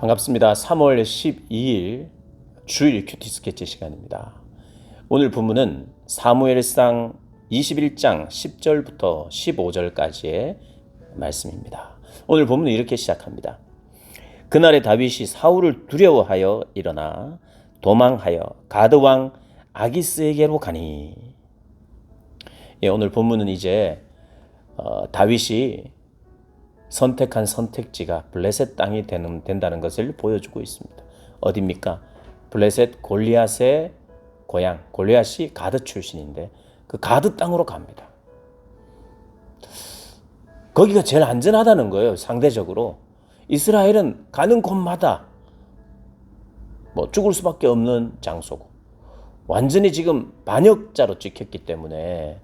반갑습니다. 3월 12일 주일 큐티 스케치 시간입니다. 오늘 본문은 사무엘상 21장 10절부터 15절까지의 말씀입니다. 오늘 본문은 이렇게 시작합니다. 그날에 다윗이 사울을 두려워하여 일어나 도망하여 가드 왕 아기스에게로 가니. 오늘 본문은 이제 다윗이 선택한 선택지가 블레셋 땅이 된다는 것을 보여주고 있습니다. 어디입니까? 블레셋 골리앗의 고향, 골리앗이 가드 출신인데 그 가드 땅으로 갑니다. 거기가 제일 안전하다는 거예요. 상대적으로 이스라엘은 가는 곳마다 죽을 수밖에 없는 장소고 완전히 지금 반역자로 찍혔기 때문에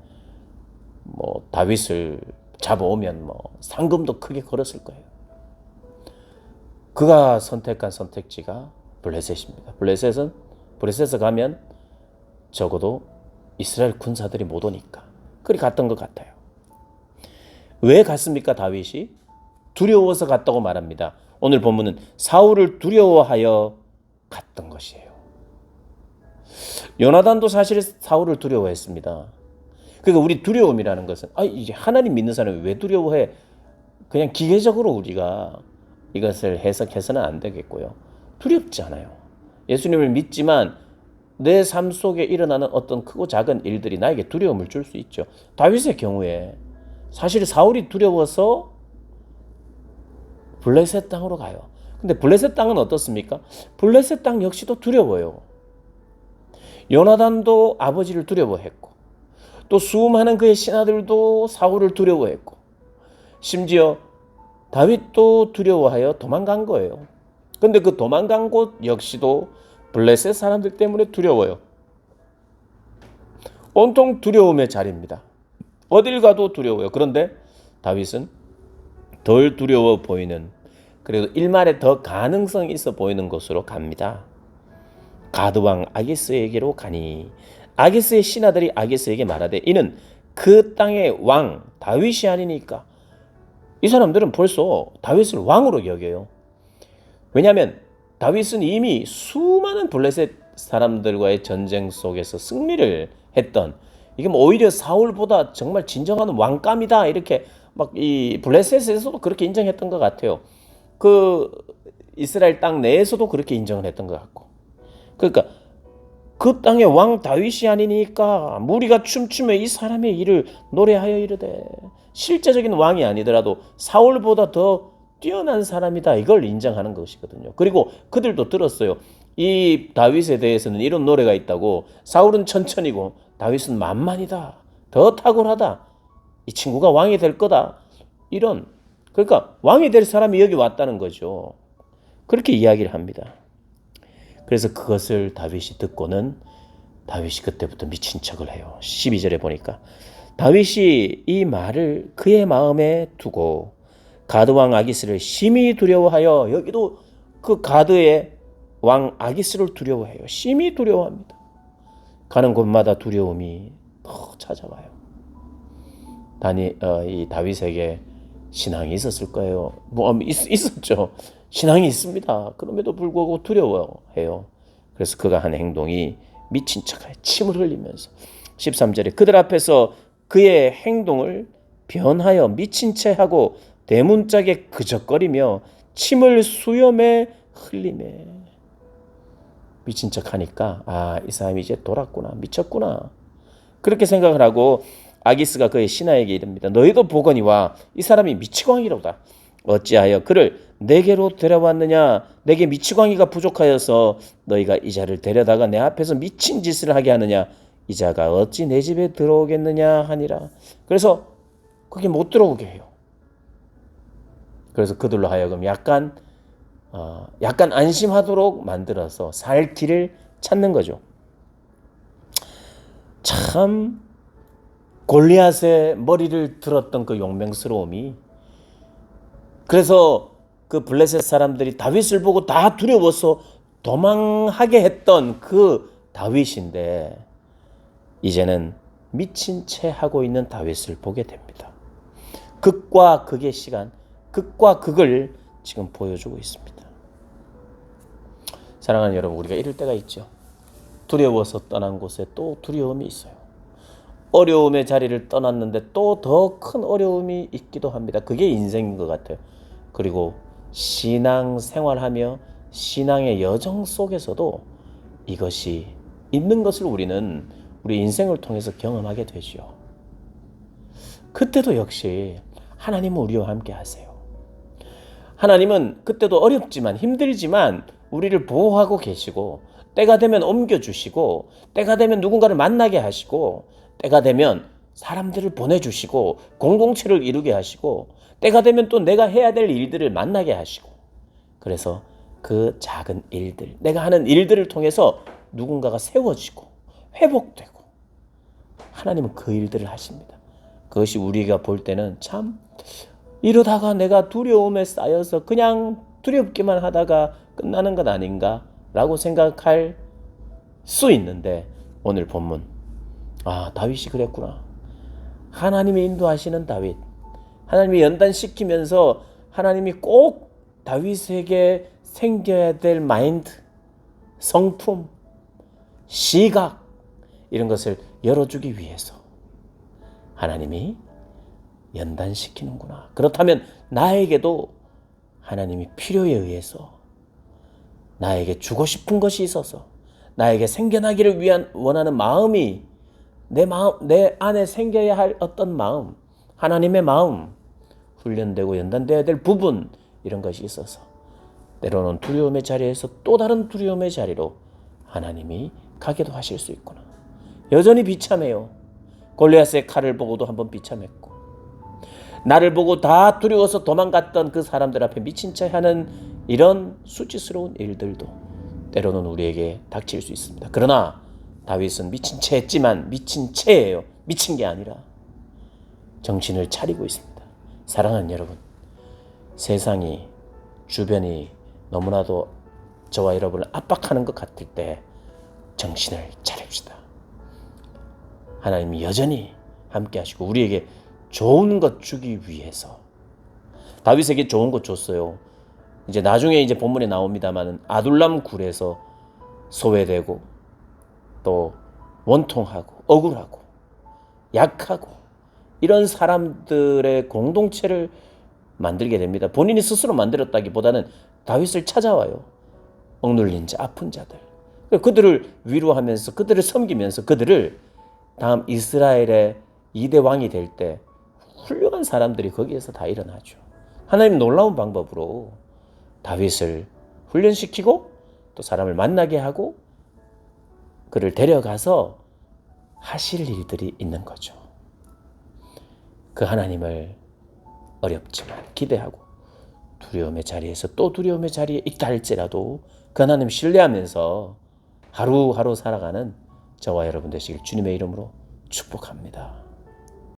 다윗을 잡아오면 상금도 크게 걸었을 거예요. 그가 선택한 선택지가 블레셋입니다. 블레셋에 가면 적어도 이스라엘 군사들이 못 오니까 그리 갔던 것 같아요. 왜 갔습니까? 다윗이 두려워서 갔다고 말합니다. 오늘 본문은 사울을 두려워하여 갔던 것이에요. 요나단도 사실 사울을 두려워했습니다. 그러니까 우리 두려움이라는 것은 이제 하나님 믿는 사람이 왜 두려워해? 그냥 기계적으로 우리가 이것을 해석해서는 안 되겠고요. 두렵지 않아요. 예수님을 믿지만 내 삶 속에 일어나는 어떤 크고 작은 일들이 나에게 두려움을 줄 수 있죠. 다윗의 경우에 사실 사울이 두려워서 블레셋 땅으로 가요. 근데 블레셋 땅은 어떻습니까? 블레셋 땅 역시도 두려워요. 요나단도 아버지를 두려워했고 또 수많은 그의 신하들도 사울을 두려워했고 심지어 다윗도 두려워하여 도망간 거예요. 그런데 그 도망간 곳 역시도 블레셋 사람들 때문에 두려워요. 온통 두려움의 자리입니다. 어딜 가도 두려워요. 그런데 다윗은 덜 두려워 보이는, 그래도 일말에 더 가능성이 있어 보이는 곳으로 갑니다. 가드왕 아기스에게로 가니. 아기스의 신하들이 아기스에게 말하되 이는 그 땅의 왕 다윗이 아니니까. 이 사람들은 벌써 다윗을 왕으로 여겨요. 왜냐하면 다윗은 이미 수많은 블레셋 사람들과의 전쟁 속에서 승리를 했던, 이게 오히려 사울보다 정말 진정한 왕감이다 이렇게 이 블레셋에서도 그렇게 인정했던 것 같아요. 그 이스라엘 땅 내에서도 그렇게 인정을 했던 것 같고. 그러니까 그 땅의 왕 다윗이 아니니까 무리가 춤추며 이 사람의 일을 노래하여 이르되, 실제적인 왕이 아니더라도 사울보다 더 뛰어난 사람이다 이걸 인정하는 것이거든요. 그리고 그들도 들었어요. 이 다윗에 대해서는 이런 노래가 있다고. 사울은 천천히고 다윗은 만만이다, 더 탁월하다, 이 친구가 왕이 될 거다, 이런, 그러니까 왕이 될 사람이 여기 왔다는 거죠. 그렇게 이야기를 합니다. 그래서 그것을 다윗이 듣고는 다윗이 그때부터 미친 척을 해요. 12절에 보니까 다윗이 이 말을 그의 마음에 두고 가드왕 아기스를 심히 두려워하여, 여기도 그 가드의 왕 아기스를 두려워해요. 심히 두려워합니다. 가는 곳마다 두려움이 더 찾아와요. 이 다윗에게 신앙이 있었을 거예요. 있었죠. 신앙이 있습니다. 그럼에도 불구하고 두려워해요. 그래서 그가 한 행동이 미친 척해 침을 흘리면서 13절에 그들 앞에서 그의 행동을 변하여 미친 채 하고 대문짝에 그적거리며 침을 수염에 흘리매. 미친 척하니까 이 사람이 이제 돌았구나, 미쳤구나, 그렇게 생각을 하고 아기스가 그의 신하에게 이릅니다. 너희도 보거니와 이 사람이 미치광이로다. 어찌하여 그를 내게로 데려왔느냐? 내게 미치광이가 부족하여서 너희가 이 자를 데려다가 내 앞에서 미친 짓을 하게 하느냐? 이 자가 어찌 내 집에 들어오겠느냐 하니라. 그래서 그게 못 들어오게 해요. 그래서 그들로 하여금 약간 안심하도록 만들어서 살 길을 찾는 거죠. 참 골리앗의 머리를 들었던 그 용맹스러움이, 그래서 그 블레셋 사람들이 다윗을 보고 다 두려워서 도망하게 했던 그 다윗인데 이제는 미친 채 하고 있는 다윗을 보게 됩니다. 극과 극의 시간, 극과 극을 지금 보여주고 있습니다. 사랑하는 여러분, 우리가 이럴 때가 있죠. 두려워서 떠난 곳에 또 두려움이 있어요. 어려움의 자리를 떠났는데 또 더 큰 어려움이 있기도 합니다. 그게 인생인 것 같아요. 그리고 신앙 생활하며 신앙의 여정 속에서도 이것이 있는 것을 우리는 우리 인생을 통해서 경험하게 되죠. 그때도 역시 하나님은 우리와 함께 하세요. 하나님은 그때도 어렵지만 힘들지만 우리를 보호하고 계시고, 때가 되면 옮겨주시고, 때가 되면 누군가를 만나게 하시고, 때가 되면 사람들을 보내주시고 공동체를 이루게 하시고, 때가 되면 또 내가 해야 될 일들을 만나게 하시고, 그래서 그 작은 일들, 내가 하는 일들을 통해서 누군가가 세워지고 회복되고, 하나님은 그 일들을 하십니다. 그것이 우리가 볼 때는 참, 이러다가 내가 두려움에 쌓여서 그냥 두렵기만 하다가 끝나는 것 아닌가 라고 생각할 수 있는데, 오늘 본문, 다윗이 그랬구나. 하나님이 인도하시는 다윗, 하나님이 연단시키면서 하나님이 꼭 다윗에게 생겨야 될 마인드, 성품, 시각, 이런 것을 열어주기 위해서 하나님이 연단시키는구나. 그렇다면 나에게도 하나님이 필요에 의해서 나에게 주고 싶은 것이 있어서, 나에게 생겨나기를 위한 원하는 마음이 내 안에 생겨야 할 어떤 마음, 하나님의 마음, 훈련되고 연단되어야 될 부분, 이런 것이 있어서 때로는 두려움의 자리에서 또 다른 두려움의 자리로 하나님이 가게도 하실 수 있구나. 여전히 비참해요. 골리앗의 칼을 보고도 한번 비참했고, 나를 보고 다 두려워서 도망갔던 그 사람들 앞에 미친 채 하는 이런 수치스러운 일들도 때로는 우리에게 닥칠 수 있습니다. 그러나 다윗은 미친 채 했지만 미친 채예요. 미친 게 아니라 정신을 차리고 있습니다. 사랑하는 여러분, 세상이, 주변이 너무나도 저와 여러분을 압박하는 것 같을 때 정신을 차립시다. 하나님이 여전히 함께 하시고 우리에게 좋은 것 주기 위해서, 다윗에게 좋은 것 줬어요. 이제 나중에 이제 본문에 나옵니다만, 아둘람 굴에서 소외되고 또 원통하고 억울하고 약하고 이런 사람들의 공동체를 만들게 됩니다. 본인이 스스로 만들었다기보다는 다윗을 찾아와요. 억눌린 자, 아픈 자들. 그들을 위로하면서, 그들을 섬기면서, 그들을 다음 이스라엘의 2대 왕이 될 때 훌륭한 사람들이 거기에서 다 일어나죠. 하나님 놀라운 방법으로 다윗을 훈련시키고 또 사람을 만나게 하고 그를 데려가서 하실 일들이 있는 거죠. 그 하나님을 어렵지만 기대하고 두려움의 자리에서 또 두려움의 자리에 있다 할지라도 그 하나님 신뢰하면서 하루하루 살아가는 저와 여러분 되시길 주님의 이름으로 축복합니다.